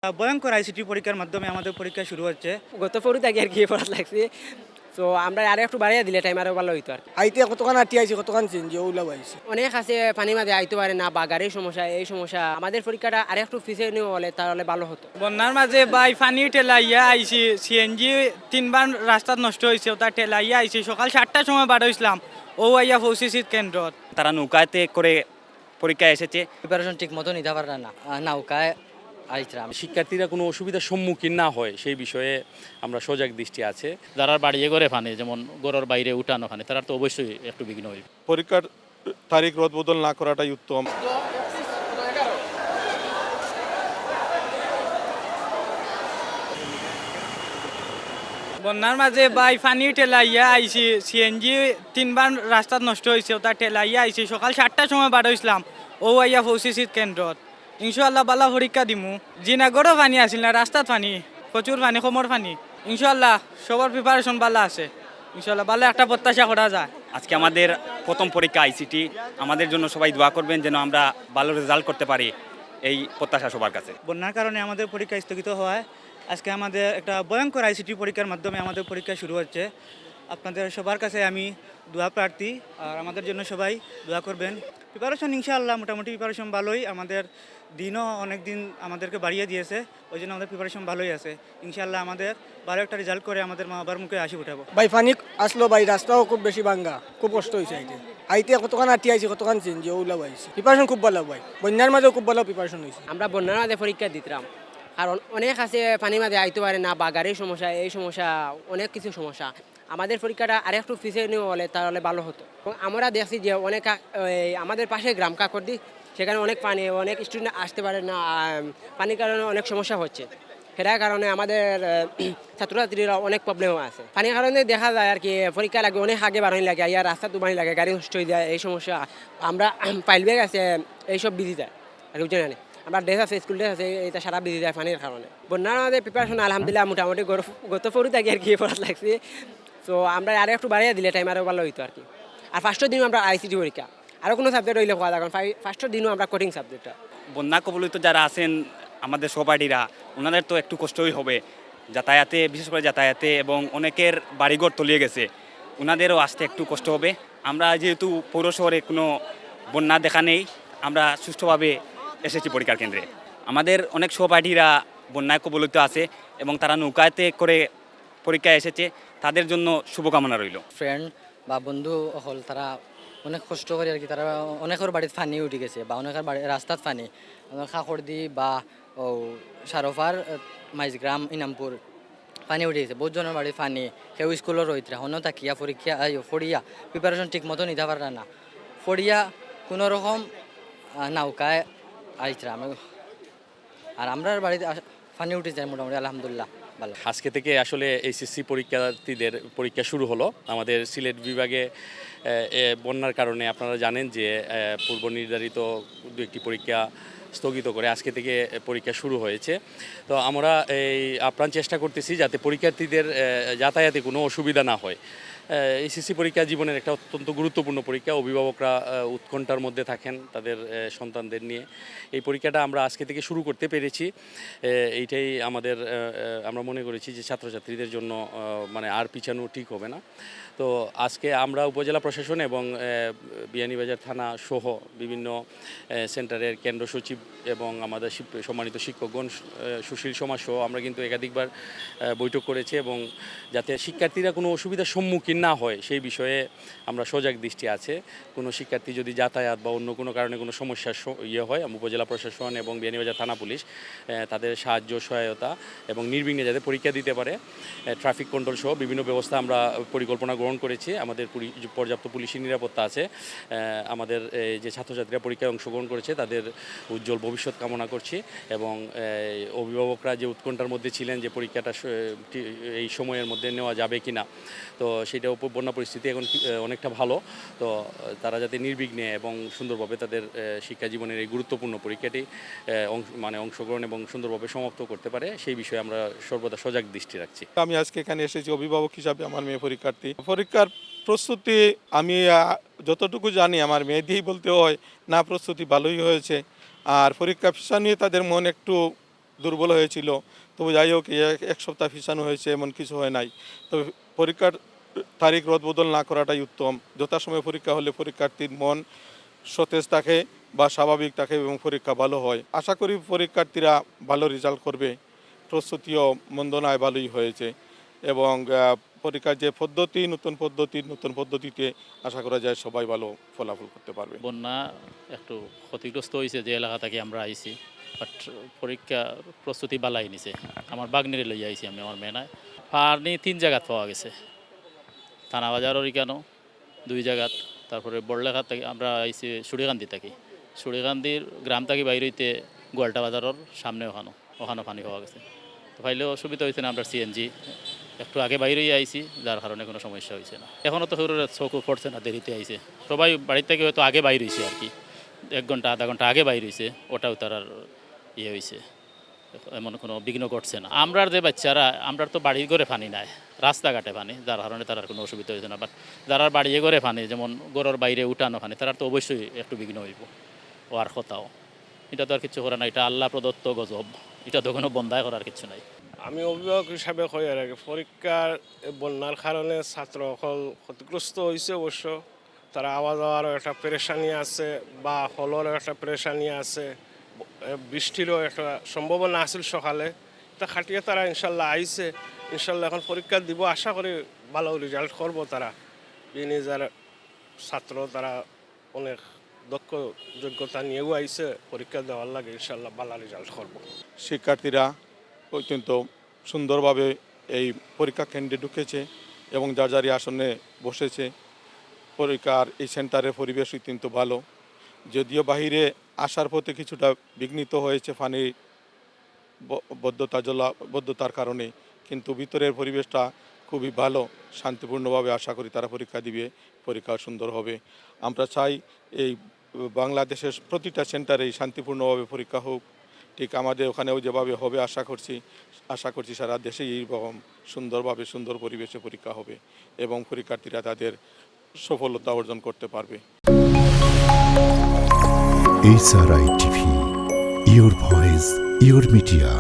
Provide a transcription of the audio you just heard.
ভয়ঙ্কর আইসিটি পরীক্ষার মাধ্যমে আমাদের পরীক্ষা শুরু হচ্ছে। গত পরু থেকে আর কি পড়া লাগছে। তো আমরা আরো একটু বাড়িয়ে দিলে টাইম আরো ভালো হইতো আর কি। আইতে কতক্ষণ আটি আইছে কতক্ষণ চেঞ্জ ওগুলা আইছে। অনেক আছে পানি মাঝে আইতে পারে না বা গাড়ির সমস্যা এই সমস্যা আমাদের পরীক্ষাটা আর একটু পিছিয়ে নেওয়া হলে তাহলে ভালো হতো। বন্যার মাঝে বাই পানি ঠেলাইয়া আইছি, সিএনজি 3বার রাস্তা নষ্ট হয়েছে, ওটা ঠেলাইয়া আইছি। সকাল 7টার সময় বার হইছিলাম, ও আইয়া পৌঁছেছি কেন্দ্রত। তারা নৌকাতে করে পরীক্ষায় এসেছে। প্রিপারেশন ঠিক মতো নিতে পারে না, নৌকায় আইছিলাম। শিক্ষার্থীরা কোনো অসুবিধার সম্মুখীন না হয় সেই বিষয়ে আমরা সজাগ দৃষ্টি আছে। যারা বাড়িয়ে করে ফানে, যেমন গড়ের বাইরে উঠানো ফানে, তারা তো অবশ্যই একটু বিঘ্ন হইবে। পরীক্ষার তারিখ রদবদল না করাটাই উত্তম। বন্যার মাঝে বাই পানি ঠেলাইয়া আইছি, সিএনজি 3বার রাস্তা নষ্ট হয়েছে, ওটা ঠেলাইয়া আইছি। সকাল 7টার সময় বার হইছিলাম, ও আইয়া পৌঁছেছি কেন্দ্রত। ইনশাআল্লাহ বালা পরীক্ষা দিমু। জিনাগড়ও পানি আসিল না, রাস্তাত পানি, প্রচুর পানি, কোমর পানি। ইনশাআল্লাহ সবার প্রিপারেশন ভালো আছে। ইনশাআল্লাহ ভালো একটা প্রত্যাশা করা যায়। আজকে আমাদের প্রথম পরীক্ষা আইসিটি। আমাদের জন্য সবাই দোয়া করবেন যেন আমরা ভালো রেজাল্ট করতে পারি, এই প্রত্যাশা সবার কাছে। বন্যার কারণে আমাদের পরীক্ষা স্থগিত হওয়ায় আজকে আমাদের একটা ভয়ঙ্কর আইসিটি পরীক্ষার মাধ্যমে আমাদের পরীক্ষা শুরু হচ্ছে। আপনাদের সবার কাছে আমি দোয়া প্রার্থী, আর আমাদের জন্য সবাই দোয়া করবেন। প্রিপারেশন ইনশাআল্লাহ মোটামুটি প্রিপারেশন ভালোই। আমাদের দিনও অনেক দিন আমাদেরকে বাড়িয়ে দিয়েছে, ওই জন্য আমাদের প্রিপারেশন ভালোই আছে। ইনশাআল্লাহ আমাদের ভালো একটা রেজাল্ট করে আমাদের মা বাবার মুখে হাসি উঠাবো। ভাই পানি আসলো ভাই, রাস্তাও খুব বেশি ভাঙ্গা, খুব কষ্ট হয়েছে আইতে। আইতে কতক্ষণ আটি আইছে কতক্ষণ চেঞ্জ ওগুলা আইছে। প্রিপারেশন খুব ভালো ভাই, বন্যার মাঝেও খুব ভালো প্রিপারেশন হয়েছে। আমরা বন্যার মাঝে পরীক্ষা দিতাম, কারণ অনেক আছে পানি মাঝে আইতে পারে না বা গাড়ির সমস্যা এই সমস্যা অনেক কিছু সমস্যা। আমাদের পরীক্ষাটা আর একটু পিছিয়ে নেওয়া হলে তাহলে ভালো হতো। এবং আমরা দেখছি যে অনেক আমাদের পাশে গ্রাম কাকরদি, সেখানে অনেক পানি, অনেক স্টুডেন্ট আসতে পারে না, পানির কারণে অনেক সমস্যা হচ্ছে। সেটার কারণে আমাদের ছাত্রছাত্রীরা অনেক প্রবলেম আছে। পানির কারণে দেখা যায় আর কি পরীক্ষা লাগে অনেক আগে বাড়ানি লাগে, আর রাস্তা তুমানি লাগে, গাড়ি নষ্ট হয়ে যায়, এই সমস্যা। আমরা পাইল ব্যাগ আছে, এইসব বিধি যায় আর কি, বুঝলেন। আমার ড্রেস আছে, স্কুল ড্রেস আছে, এটা সারা বিধি যায় পানির কারণে। বন্যার আমাদের প্রিপারেশন আলহামদুলিল্লাহ মোটামুটি গত পরু থেকে আর কি পড়া লাগছে। তো আমরা আরও একটু বাড়িয়ে দিলে টাইম আরও ভালো হইতো আর কি। আর ফার্স্টের দিনও আমরা আইসিটি পরীক্ষা, আরও কোনো সাবজেক্ট হইলে হওয়া যায়, কারণ ফার্স্টের দিনও আমরা কোডিং সাবজেক্টটা। বন্যা কবলিত যারা আছেন আমাদের সহপাঠীরা, ওনাদের তো একটু কষ্টই হবে যাতায়াতে, বিশেষ করে যাতায়াতে, এবং অনেকের বাড়িঘর তলিয়ে গেছে, ওনাদেরও আসতে একটু কষ্ট হবে। আমরা যেহেতু পৌর শহরে কোনো বন্যা দেখা নেই, আমরা সুষ্ঠুভাবে এসেছি পরীক্ষার কেন্দ্রে। আমাদের অনেক সহপাঠীরা বন্যায় কবলিত আছে এবং তারা নৌকাতে করে পরীক্ষায় এসেছে, তাদের জন্য শুভকামনা রইল। ফ্রেন্ড বা বন্ধু হল তারা অনেক কষ্ট করে আর কি, তারা অনেকের বাড়িতে ফানি উঠে গেছে বা অনেকের বাড়ি রাস্তাত ফানি, খাকড়দি বা ও সারোফার মাইজগ্রাম ইনামপুর পানি উঠে গেছে, বহুত জনের বাড়ি ফানি। কেউ স্কুলের রইতরা হন্য থাকিয়া পরীক্ষা ফড়িয়া প্রিপারেশন ঠিক মতো নিতে পারে না, ফড়িয়া কোনো রকম নৌকায় আইছিলাম। আর আমরা বাড়িতে ফানি উঠে যায় মোটামুটি আলহামদুলিল্লাহ ভালো। আজকে থেকে আসলে এইচএসসি পরীক্ষার্থীদের পরীক্ষা শুরু হলো। আমাদের সিলেট বিভাগে বন্যার কারণে আপনারা জানেন যে পূর্ব নির্ধারিত দু একটি পরীক্ষা স্থগিত করে আজকে থেকে পরীক্ষা শুরু হয়েছে। তো আমরা এই আপ্রাণ চেষ্টা করতেছি যাতে পরীক্ষার্থীদের যাতায়াতে কোনো অসুবিধা না হয়। এইচএসসি পরীক্ষা জীবনের একটা অত্যন্ত গুরুত্বপূর্ণ পরীক্ষা। অভিভাবকরা উৎকণ্ঠার মধ্যে থাকেন তাদের সন্তানদের নিয়ে। এই পরীক্ষাটা আমরা আজকে থেকে শুরু করতে পেরেছি, এইটাই আমাদের আমরা মনে করেছি যে ছাত্রছাত্রীদের জন্য মানে আর পিছানো ঠিক হবে না। তো আজকে আমরা উপজেলা প্রশাসন এবং বিয়ানীবাজার থানা সহ বিভিন্ন সেন্টারের কেন্দ্র সচিব এবং আমাদের সম্মানিত শিক্ষকগণ, সুশীল সমাজ সহ আমরা কিন্তু একাধিকবার বৈঠক করেছি, এবং যাতে শিক্ষার্থীরা কোনো অসুবিধার সম্মুখীন না হয় সেই বিষয়ে আমরা সজাগ দৃষ্টি আছে। কোনো শিক্ষার্থী যদি যাতায়াত বা অন্য কোনো কারণে কোনো সমস্যার হয়, উপজেলা প্রশাসন এবং বিয়ানীবাজার থানা পুলিশ তাদের সাহায্য সহায়তা এবং নির্বিঘ্নে যাতে পরীক্ষা দিতে পারে, ট্রাফিক কন্ট্রোল সহ বিভিন্ন ব্যবস্থা আমরা পরিকল্পনা গ্রহণ করেছি। আমাদের পর্যাপ্ত পুলিশি নিরাপত্তা আছে। আমাদের যে ছাত্রছাত্রীরা পরীক্ষায় অংশগ্রহণ করেছে তাদের উজ্জ্বল ভবিষ্যৎ কামনা করছি, এবং অভিভাবকরা যে উৎকণ্ঠার মধ্যে ছিলেন যে পরীক্ষাটা এই সময়ের মধ্যে নেওয়া যাবে কি না, তো সেটা বন্যা পরিস্থিতি এখন অনেকটা ভালো। তো তারা যাতে নির্বিঘ্নে এবং সুন্দরভাবে তাদের শিক্ষা জীবনের এই গুরুত্বপূর্ণ পরীক্ষাটি অংশগ্রহণ এবং সুন্দরভাবে সমাপ্ত করতে পারে সেই বিষয়ে আমরা সর্বদা সজাগ দৃষ্টি রাখছি। আমি আজকে এখানে এসেছি অভিভাবক হিসাবে, আমার মেয়ে পরীক্ষার্থী। পরীক্ষার প্রস্তুতি আমি যতটুকু জানি আমার মেয়ে দিয়েই বলতে হয় না, প্রস্তুতি ভালোই হয়েছে। আর পরীক্ষা পেশা নিয়ে তাদের মন একটু দুর্বল হয়েছিল, তবে যাই হোক এক সপ্তাহ পিছানো হয়েছে, এমন কিছু হয় নাই। তবে পরীক্ষার তারিখ রদবদল না করাটাই উত্তম। যথাসময়ে পরীক্ষা হলে পরীক্ষার্থীর মন সতেজ থাকে বা স্বাভাবিক থাকে এবং পরীক্ষা ভালো হয়। আশা করি পরীক্ষার্থীরা ভালো রেজাল্ট করবে। প্রস্তুতিও মন্দ নয়, ভালোই হয়েছে এবং পরীক্ষার যে পদ্ধতি, নতুন পদ্ধতিতে আশা করা যায় সবাই ভালো ফলাফল করতে পারবে। বন্যা একটু ক্ষতিগ্রস্ত হয়েছে যে এলাকা থেকে আমরা আইছি, বাট পরীক্ষা প্রস্তুতি বালাই নিছে। আমার বাগনিরে লই আইছি আমি, আমার মেনায় পানি 3 জায়গাত পাওয়া গেছে, থানা বাজারের কেন 2 জায়গাত, তারপরে বড়লেখা থেকে আমরা আইছি সুড়িকান্দি থাকি, সুড়িকান্দির গ্রাম থেকে বাইরে হইতে গোয়ালটা বাজারের সামনে ওখানো পানি পাওয়া গেছে। তো পাইলেও অসুবিধা হয়েছে না, আমরা সিএনজি একটু আগে বাইরেই আইছি, যার কারণে কোনো সমস্যা হয়েছে না। এখনও তো চোখ পড়ছে না, দেরিতে আইছে। সবাই বাড়ির থেকে হয়তো আগে বাইর হয়েছে আর কি, 1 ঘন্টা আধা ঘন্টা আগে বাইর হয়েছে, ওটাও তার আর ইয়ে হয়েছে, এমন কোনো বিঘ্ন ঘটছে না। আমরার যে বাচ্চারা, আমরার তো বাড়ি ঘরে পানি নাই, রাস্তাঘাটে পানি, যার কারণে তার কোনো অসুবিধা হয়েছে না। বাট যারা বাড়ি ঘরে পানি, যেমন ঘরের বাইরে উঠানো পানি, তারা তো অবশ্যই একটু বিঘ্ন হইব, ও আর কথাও। এটা তো আর কিছু করে না, এটা আল্লাহ প্রদত্ত গজব, এটা তো কোনো বন্ধায় করার কিছু নাই। আমি অভিভাবক হিসাবে কই আর কি, পরীক্ষার বন্যার কারণে ছাত্র সকল ক্ষতিগ্রস্ত হয়েছে। অবশ্য তারা আওয়া যাওয়ারও একটা পেরেশানি আছে বা হলেরও একটা পেরেশানি আছে, বৃষ্টিরও একটা সম্ভাবনা আছিল সকালে। তা খাটিয়ে তারা ইনশাল্লাহ আইছে, ইনশাল্লাহ এখন পরীক্ষা দিব, আশা করি ভালো রেজাল্ট করব। তারা যারা ছাত্র তারা অনেক দক্ষ যোগ্যতা নিয়েও আইছে, পরীক্ষা দেওয়ার লাগে, ইনশাল্লাহ ভালো রেজাল্ট করব। শিক্ষার্থীরা অত্যন্ত সুন্দরভাবে এই পরীক্ষা কেন্দ্রে ঢুকেছে এবং যার যারই আসনে বসেছে। পরীক্ষার এই সেন্টারের পরিবেশ অত্যন্ত ভালো, যদিও বাহিরে আসার পথে কিছুটা বিঘ্নিত হয়েছে পানির বদ্ধতার কারণে, কিন্তু ভিতরের পরিবেশটা খুবই ভালো, শান্তিপূর্ণভাবে আশা করি তারা পরীক্ষা দিবে, পরীক্ষা সুন্দর হবে। আমরা চাই এই বাংলাদেশের প্রতিটা সেন্টারে শান্তিপূর্ণভাবে পরীক্ষা হোক, ঠিক আমাদের ওখানেও যেভাবে হবে আশা করছি সারা দেশে এইরকম সুন্দরভাবে সুন্দর পরিবেশে পরীক্ষা হবে এবং পরীক্ষার্থীরা তাদের সফলতা অর্জন করতে পারবে। SRI TV, your voice, your media.